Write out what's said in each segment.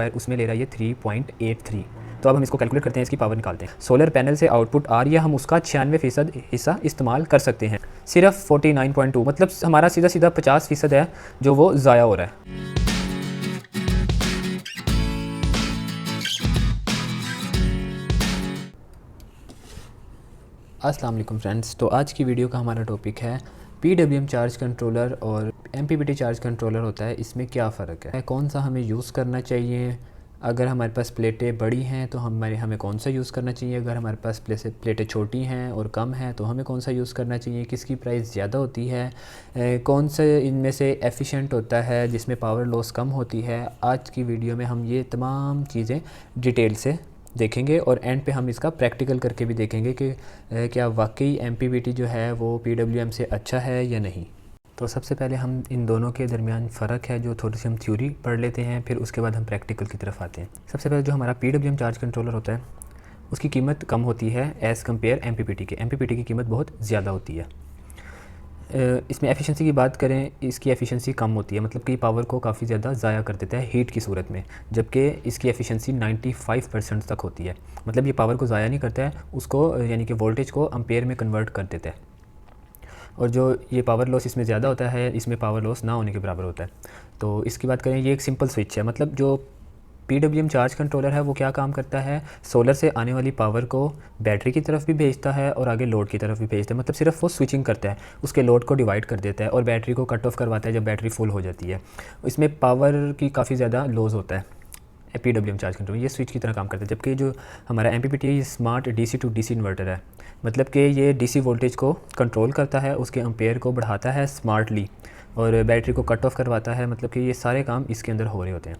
है उसमें ले रहा है ये 3.83। तो अब हम इसको कैलकुलेट करते हैं, इसकी पावर निकालते हैं। सोलर पैनल से आउटपुट आ रही है, हम उसका 96% हिस्सा इस्तेमाल कर सकते हैं, सिर्फ 49.2, मतलब हमारा सीधा सीधा 50% है जो वो ज़ाया हो रहा है। अस्सलाम वालेकुम फ्रेंड्स, तो आज की वीडियो का हमारा टॉपिक है PWM चार्ज कंट्रोलर और MPPT चार्ज कंट्रोलर होता है, इसमें क्या फ़र्क है, कौन सा हमें यूज़ करना चाहिए। अगर हमारे पास प्लेटें बड़ी हैं तो हमें कौन सा यूज़ करना चाहिए, अगर हमारे पास प्लेटें छोटी हैं और कम हैं तो हमें कौन सा यूज़ करना चाहिए, किसकी प्राइस ज़्यादा होती है, कौन सा इनमें से एफ़िशिएंट होता है जिसमें पावर लॉस कम होती है। आज की वीडियो में हम ये तमाम चीज़ें डिटेल से देखेंगे और एंड पे हम इसका प्रैक्टिकल करके भी देखेंगे कि क्या वाकई MPPT जो है वो PWM से अच्छा है या नहीं। तो सबसे पहले हम इन दोनों के दरमियान फ़र्क है जो थोड़ी सी हम थ्योरी पढ़ लेते हैं, फिर उसके बाद हम प्रैक्टिकल की तरफ आते हैं। सबसे पहले जो हमारा PWM चार्ज कंट्रोलर होता है उसकी कीमत कम होती है एज़ कम्पेयर MPPT के। MPPT की कीमत बहुत ज़्यादा होती है। इसमें एफिशिएंसी की बात करें, इसकी एफिशिएंसी कम होती है, मतलब कि पावर को काफ़ी ज़्यादा ज़ाया कर देता है हीट की सूरत में, जबकि इसकी एफिशिएंसी 95% तक होती है। मतलब ये पावर को ज़ाया नहीं करता है, उसको यानी कि वोल्टेज को एम्पेयर में कन्वर्ट कर देता है। और जो ये पावर लॉस इसमें ज़्यादा होता है, इसमें पावर लॉस ना होने के बराबर होता है। तो इसकी बात करें, ये एक सिंपल स्विच है। मतलब जो PWM चार्ज कंट्रोलर है वो क्या काम करता है, सोलर से आने वाली पावर को बैटरी की तरफ भी भेजता है और आगे लोड की तरफ भी भेजता है। मतलब सिर्फ वो स्विचिंग करता है, उसके लोड को डिवाइड कर देता है और बैटरी को कट ऑफ करवाता है जब बैटरी फुल हो जाती है। इसमें पावर की काफ़ी ज़्यादा लॉस होता है। PWM चार्ज कंट्रोलर ये स्विच की तरह काम करता है, जबकि जो हमारा MPPT है ये smart DC to DC inverter है। मतलब कि ये DC वोल्टेज को कंट्रोल करता है, उसके एम्पेयर को बढ़ाता है स्मार्टली और बैटरी को कट ऑफ करवाता है। मतलब कि ये सारे काम इसके अंदर हो रहे होते हैं।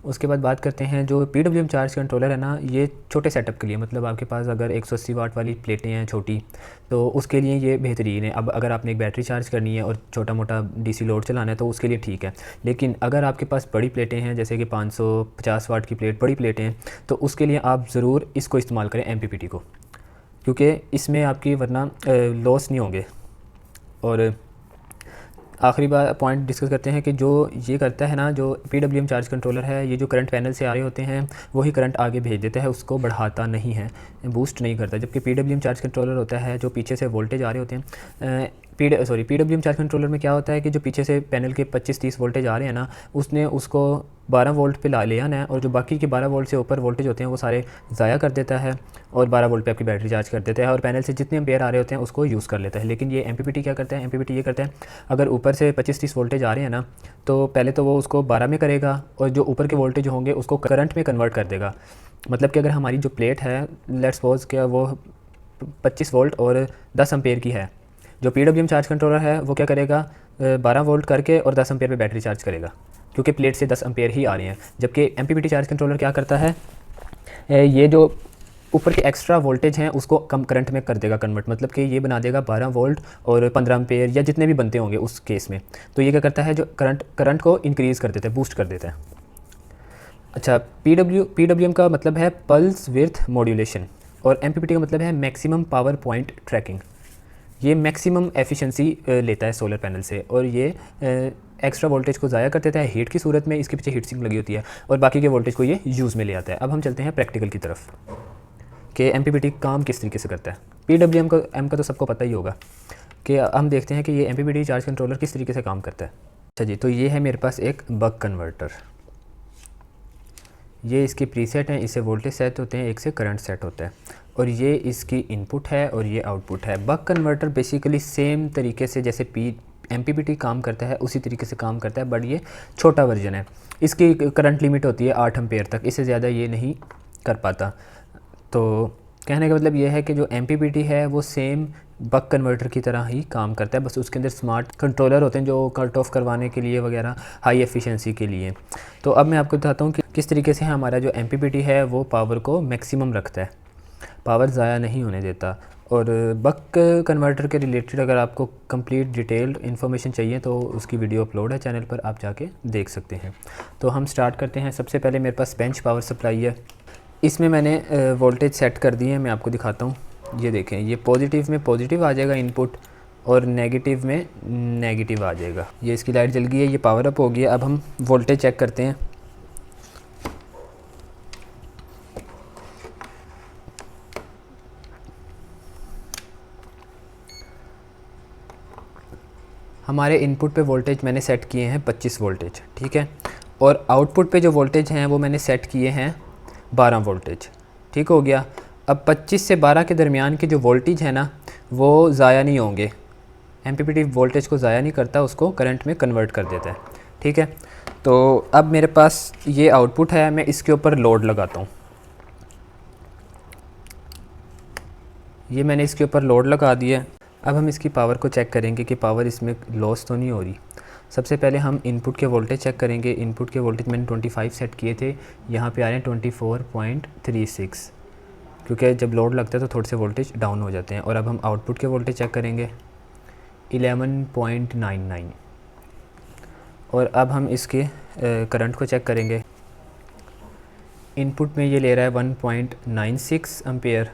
उसके बाद बात करते हैं जो PWM चार्ज कंट्रोलर है ना, ये छोटे सेटअप के लिए, मतलब आपके पास अगर 180 वाट वाली प्लेटें हैं छोटी, तो उसके लिए ये बेहतरीन है। अब अगर आपने एक बैटरी चार्ज करनी है और छोटा मोटा DC लोड चलाना है तो उसके लिए ठीक है। लेकिन अगर आपके पास बड़ी प्लेटें हैं, जैसे कि 550 वाट की बड़ी प्लेटें हैं, तो उसके लिए आप ज़रूर इसको इस्तेमाल करें MPPT को, क्योंकि इसमें आपकी वरना लॉस नहीं होंगे। और आखिरी बार पॉइंट डिस्कस करते हैं कि जो ये करता है ना, जो PWM चार्ज कंट्रोलर है, ये जो करंट पैनल से आ रहे होते हैं वही करंट आगे भेज देता है, उसको बढ़ाता नहीं है, बूस्ट नहीं करता। जबकि PWM चार्ज कंट्रोलर होता है जो पीछे से वोल्टेज आ रहे होते हैं, PWM चार्ज कंट्रोलर में क्या होता है कि जो पीछे से पैनल के 25-30 वोल्टेज आ रहे हैं ना, उसने उसको 12 वोल्ट पे ले आना है और जो बाकी के 12 वोल्ट से ऊपर वोल्टेज होते हैं वो सारे ज़ाया कर देता है और 12 वोल्ट पे आपकी बैटरी चार्ज कर देता है और पैनल से जितने एम्पेयर आ रहे होते हैं उसको यूज़ कर लेता है। लेकिन ये MPPT क्या करता है, MPPT ये करता है, अगर ऊपर से 25-30 वोल्टेज आ रहे हैं ना, तो पहले तो वो उसको 12 में करेगा और जो ऊपर के वोल्टेज होंगे उसको करंट में कन्वर्ट कर देगा। मतलब कि अगर हमारी जो प्लेट है, लेट्स सपोज कि वो 25 वोल्ट और 10 एम्पेयर की है, जो PWM चार्ज कंट्रोलर है वो क्या करेगा, 12 वोल्ट करके और 10 एम्पेयर पे बैटरी चार्ज करेगा, क्योंकि प्लेट से 10 एम्पेयर ही आ रहे हैं। जबकि MPPT चार्ज कंट्रोलर क्या करता है, ये जो ऊपर के एक्स्ट्रा वोल्टेज हैं उसको कम करंट में कर देगा कन्वर्ट। मतलब कि ये बना देगा 12 वोल्ट और 15 एम्पेयर या जितने भी बनते होंगे उस केस में। तो ये क्या करता है, जो करंट को इंक्रीज़ कर देता है, बूस्ट कर देता है। अच्छा, PWM का मतलब है पल्स विड्थ मॉड्यूलेशन और MPPT का मतलब है मैक्सिमम पावर पॉइंट ट्रैकिंग। ये मैक्सिमम एफिशिएंसी लेता है सोलर पैनल से और ये एक्स्ट्रा वोल्टेज को ज़ाया कर देता है हीट की सूरत में, इसके पीछे हीट सिंक लगी होती है और बाकी के वोल्टेज को ये यूज़ में ले आता है। अब हम चलते हैं प्रैक्टिकल की तरफ कि MPPT काम किस तरीके से करता है। PWM का तो सबको पता ही होगा कि हम देखते हैं कि ये MPPT चार्ज कंट्रोलर किस तरीके से काम करता है। अच्छा जी, तो ये है मेरे पास एक बक कन्वर्टर, ये इसके प्रीसेट हैं, इससे वोल्टेज सेट होते हैं, एक से करंट सेट होता है और ये इसकी इनपुट है और ये आउटपुट है। बक कन्वर्टर बेसिकली सेम तरीके से जैसे MPPT काम करता है उसी तरीके से काम करता है, बट ये छोटा वर्जन है। इसकी करंट लिमिट होती है 8 एम्पेयर तक, इससे ज़्यादा ये नहीं कर पाता। तो कहने का मतलब ये है कि जो MPPT है वो सेम बक कन्वर्टर की तरह ही काम करता है, बस उसके अंदर स्मार्ट कंट्रोलर होते हैं जो कट ऑफ करवाने के लिए वगैरह, हाई एफिशिएंसी के लिए। तो अब मैं आपको बताता हूँ कि किस तरीके से हमारा जो MPPT है वो पावर को मैक्सिमम रखता है, पावर ज़ाया नहीं होने देता। और बक कन्वर्टर के रिलेटेड अगर आपको कंप्लीट डिटेल्ड इन्फॉर्मेशन चाहिए तो उसकी वीडियो अपलोड है चैनल पर, आप जाके देख सकते हैं। तो हम स्टार्ट करते हैं। सबसे पहले मेरे पास बेंच पावर सप्लाई है, इसमें मैंने वोल्टेज सेट कर दिए हैं, मैं आपको दिखाता हूँ। ये देखें, ये पॉजिटिव में पॉजिटिव आ जाएगा इनपुट और नेगेटिव में नेगेटिव आ जाएगा। ये इसकी लाइट जल गई है, ये पावर अप हो गया। अब हम वोल्टेज चेक करते हैं। हमारे इनपुट पे वोल्टेज मैंने सेट किए हैं 25 वोल्टेज, ठीक है, और आउटपुट पे जो वोल्टेज हैं वो मैंने सेट किए हैं 12 वोल्टेज, ठीक हो गया। अब 25 से 12 के दरमियान के जो वोल्टेज है ना वो ज़ाया नहीं होंगे, एमपीपीटी वोल्टेज को ज़ाया नहीं करता, उसको करंट में कन्वर्ट कर देता है, ठीक है। तो अब मेरे पास ये आउटपुट है, मैं इसके ऊपर लोड लगाता हूँ, ये मैंने इसके ऊपर लोड लगा दिया। अब हम इसकी पावर को चेक करेंगे कि पावर इसमें लॉस तो नहीं हो रही। सबसे पहले हम इनपुट के वोल्टेज चेक करेंगे। इनपुट के वोल्टेज मैंने 25 सेट किए थे, यहाँ पे आ रहे हैं 24.36, क्योंकि जब लोड लगता है तो थोड़े से वोल्टेज डाउन हो जाते हैं। और अब हम आउटपुट के वोल्टेज चेक करेंगे 11.99। और अब हम इसके करंट को चेक करेंगे। इनपुट में ये ले रहा है 1.96 एम्पेयर,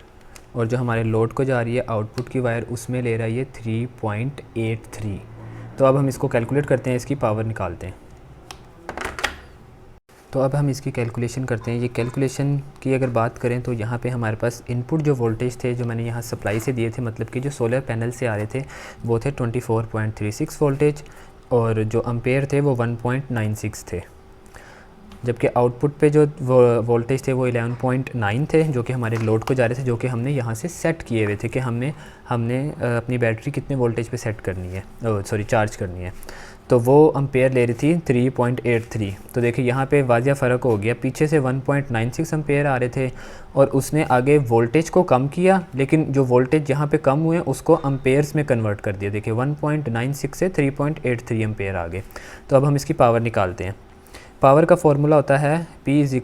और जो हमारे लोड को जा रही है आउटपुट की वायर उसमें ले रहा है ये 3.83। तो अब हम इसको कैलकुलेट करते हैं, इसकी पावर निकालते हैं। तो अब हम इसकी कैलकुलेशन करते हैं। ये कैलकुलेशन की अगर बात करें तो यहाँ पे हमारे पास इनपुट जो वोल्टेज थे जो मैंने यहाँ सप्लाई से दिए थे, मतलब कि जो सोलर पैनल से आ रहे थे, वो थे 24.36 वोल्टेज, और जो एम्पेयर थे वो 1.96 थे। जबकि आउटपुट पे जो वोल्टेज थे वो 11.9 थे, जो कि हमारे लोड को जा रहे थे, जो कि हमने यहाँ से सेट किए हुए थे कि हमने अपनी बैटरी कितने वोल्टेज पे सेट करनी है, चार्ज करनी है। तो वो एम्पेयर ले रही थी 3.83। तो देखिए यहाँ पे वाजिया फ़र्क हो गया, पीछे से 1.96 एम्पेयर आ रहे थे और उसने आगे वोल्टेज को कम किया, लेकिन जो वोल्टेज यहाँ पे कम हुए उसको एम्पेयर्स में कन्वर्ट कर दिया। देखिए 1.96 से 3.83 एम्पेयर आ गए। तो अब हम इसकी पावर निकालते हैं। पावर का फॉर्मूला होता है P =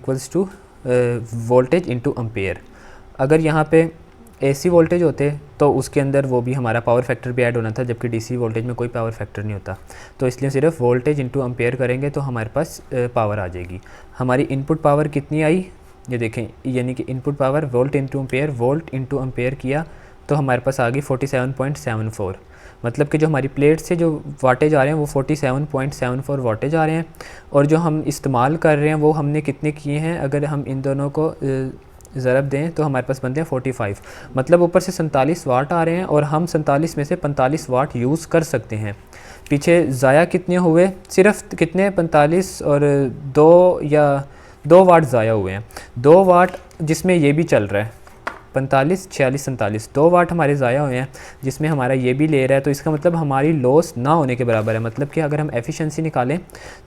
वोल्टेज इंटू एम्पेयर। अगर यहाँ पे AC वोल्टेज होते तो उसके अंदर वो भी हमारा पावर फैक्टर भी ऐड होना था, जबकि DC वोल्टेज में कोई पावर फैक्टर नहीं होता। तो इसलिए सिर्फ वोल्टेज इंटू एम्पेयर करेंगे तो हमारे पास पावर आ जाएगी। हमारी इनपुट पावर कितनी आई, ये देखें, यानी कि input power volt into ampere किया तो हमारे पास आ गई 47.74। मतलब कि जो हमारी प्लेट से जो वाटेज आ रहे हैं वो 47.74 वाटेज आ रहे हैं, और जो हम इस्तेमाल कर रहे हैं वो हमने कितने किए हैं, अगर हम इन दोनों को ज़रब दें तो हमारे पास बनते हैं 45। मतलब ऊपर से 47 वाट आ रहे हैं और हम 47 में से 45 वाट यूज़ कर सकते हैं। पीछे ज़ाया कितने हुए, सिर्फ कितने 45 और 2 वाट ज़ाया हुए हैं। 2 वाट जिसमें ये भी चल रहा है, 45, 46, 47, 2 वाट हमारे ज़ाया हुए हैं जिसमें हमारा ये भी ले रहा है। तो इसका मतलब हमारी लॉस ना होने के बराबर है। मतलब कि अगर हम एफिशिएंसी निकालें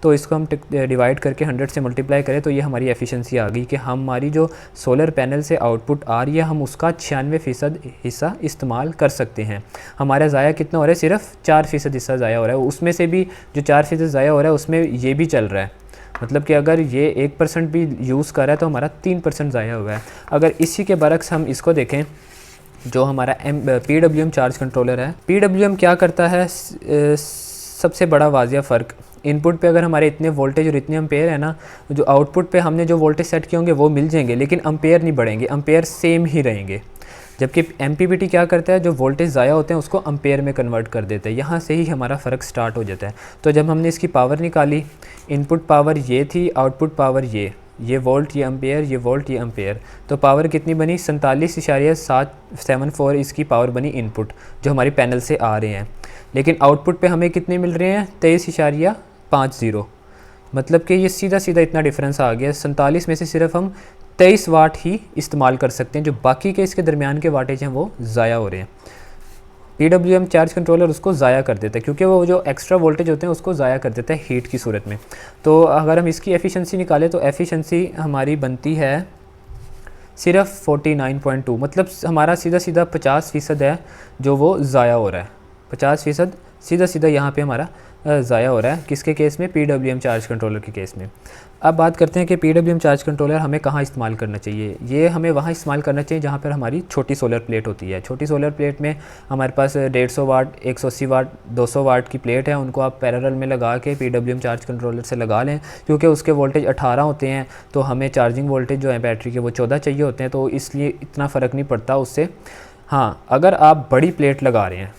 तो इसको हम डिवाइड करके 100 से मल्टीप्लाई करें तो ये हमारी एफिशिएंसी आ गई कि हमारी जो सोलर पैनल से आउटपुट आ रही है हम उसका 96% हिस्सा इस्तेमाल कर सकते हैं। हमारा ज़ाया कितना हो रहा है, सिर्फ 4% हिस्सा ज़ाया हो रहा है। उसमें से भी जो 4% ज़ाया हो रहा है उसमें ये भी चल रहा है। मतलब कि अगर ये 1% भी यूज़ कर रहा है तो हमारा 3% ज़ाया हुआ है। अगर इसी के बरक्स हम इसको देखें, जो हमारा PWM चार्ज कंट्रोलर है, PWM क्या करता है, सबसे बड़ा वाजिया फ़र्क, इनपुट पे अगर हमारे इतने वोल्टेज और इतने एम्पेयर है ना, जो आउटपुट पे हमने जो वोल्टेज सेट किए होंगे वो मिल जाएंगे, लेकिन एम्पेयर नहीं बढ़ेंगे, एम्पेयर सेम ही रहेंगे। जबकि MPPT क्या करता है, जो वोल्टेज ज़ाया होते हैं उसको एम्पेयर में कन्वर्ट कर देता है। यहाँ से ही हमारा फ़र्क स्टार्ट हो जाता है। तो जब हमने इसकी पावर निकाली, इनपुट पावर ये थी, आउटपुट पावर ये वोल्ट, ये एम्पेयर, ये वोल्ट, ये एम्पेयर, तो पावर कितनी बनी, 47.774 इसकी पावर बनी इनपुट जो हमारी पैनल से आ रहे हैं। लेकिन आउटपुट पे हमें कितने मिल रहे हैं, 23.50। मतलब कि ये सीधा सीधा इतना डिफरेंस आ गया। 47 में से सिर्फ हम 23 वाट ही इस्तेमाल कर सकते हैं, जो बाकी के इसके दरमियान के वाटेज हैं वो ज़ाया हो रहे हैं। PWM चार्ज कंट्रोलर उसको ज़ाया कर देता है, क्योंकि वो जो एक्स्ट्रा वोल्टेज होते हैं उसको ज़ाया कर देता है हीट की सूरत में। तो अगर हम इसकी एफिशिएंसी निकालें तो एफिशिएंसी हमारी बनती है सिर्फ 49.2। मतलब हमारा सीधा सीधा 50% है जो वो ज़ाया हो रहा है। 50% सीधा सीधा यहाँ पे हमारा ज़ाया हो रहा है। किसके केस में, PWM चार्ज कंट्रोलर के केस में। अब बात करते हैं कि PWM चार्ज कंट्रोलर हमें कहाँ इस्तेमाल करना चाहिए। ये हमें वहाँ इस्तेमाल करना चाहिए जहाँ पर हमारी छोटी सोलर प्लेट होती है। छोटी सोलर प्लेट में हमारे पास 150 वाट, 180 वाट, 200 वाट की प्लेट है, उनको आप पैरेलल में लगा के PWM चार्ज कंट्रोलर से लगा लें, क्योंकि उसके वोल्टेज 18 होते हैं तो हमें चार्जिंग वोल्टेज जो है बैटरी के वो 14 चाहिए होते हैं, तो इसलिए इतना फ़र्क नहीं पड़ता उससे। हाँ, अगर आप बड़ी प्लेट लगा रहे हैं,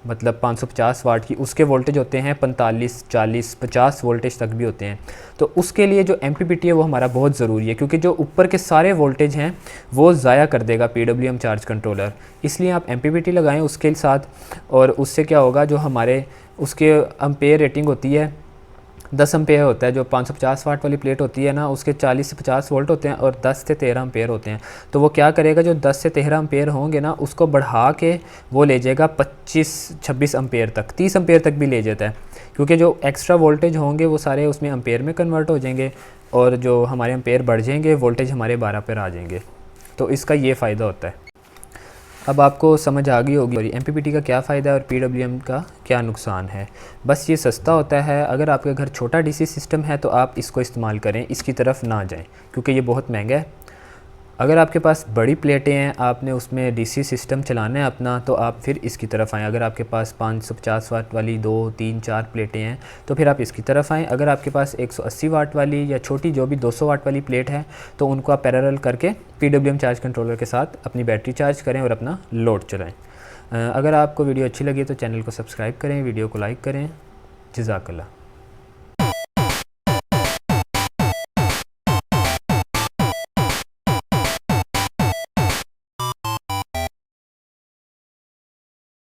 मतलब 550 वाट की, उसके वोल्टेज होते हैं 45, 40, 50 वोल्टेज तक भी होते हैं, तो उसके लिए जो MPPT है वो हमारा बहुत ज़रूरी है, क्योंकि जो ऊपर के सारे वोल्टेज हैं वो ज़ाया कर देगा PWM चार्ज कंट्रोलर। इसलिए आप MPPT लगाएं उसके साथ, और उससे क्या होगा, जो हमारे उसके एम्पेयर रेटिंग होती है 10 एम्पेयर होता है। जो 550 वाट वाली प्लेट होती है ना, उसके 40 से 50 वोल्ट होते हैं और 10 से 13 एम्पेयर होते हैं। तो वो क्या करेगा, जो 10 से 13 एम्पेयर होंगे ना, उसको बढ़ा के वो ले जाएगा 25-26 एम्पेयर तक, 30 एम्पेयर तक भी ले जाता है, क्योंकि जो एक्स्ट्रा वोल्टेज होंगे वो सारे उसमें एम्पेयर में कन्वर्ट हो जाएंगे और जो हमारे एम्पेयर बढ़ जाएंगे, वोल्टेज हमारे 12 पर आ जाएंगे। तो इसका ये फ़ायदा होता है। अब आपको समझ आ गई होगी और MPPT का क्या फ़ायदा है और PWM का क्या नुकसान है। बस ये सस्ता होता है। अगर आपके घर छोटा DC सिस्टम है तो आप इसको इस्तेमाल करें, इसकी तरफ ना जाएं, क्योंकि ये बहुत महंगा है। अगर आपके पास बड़ी प्लेटें हैं, आपने उसमें DC सिस्टम चलाना है अपना, तो आप फिर इसकी तरफ आएँ। अगर आपके पास 550 वाट वाली 2, 3, 4 प्लेटें हैं तो फिर आप इसकी तरफ आएँ। अगर आपके पास 180 वाट वाली या छोटी जो भी 200 वाट वाली प्लेट है तो उनको आप पैरेलल करके PWM चार्ज कंट्रोलर के साथ अपनी बैटरी चार्ज करें और अपना लोड चलाएँ। अगर आपको वीडियो अच्छी लगी तो चैनल को सब्सक्राइब करें, वीडियो को लाइक करें। जज़ाकल्लाह।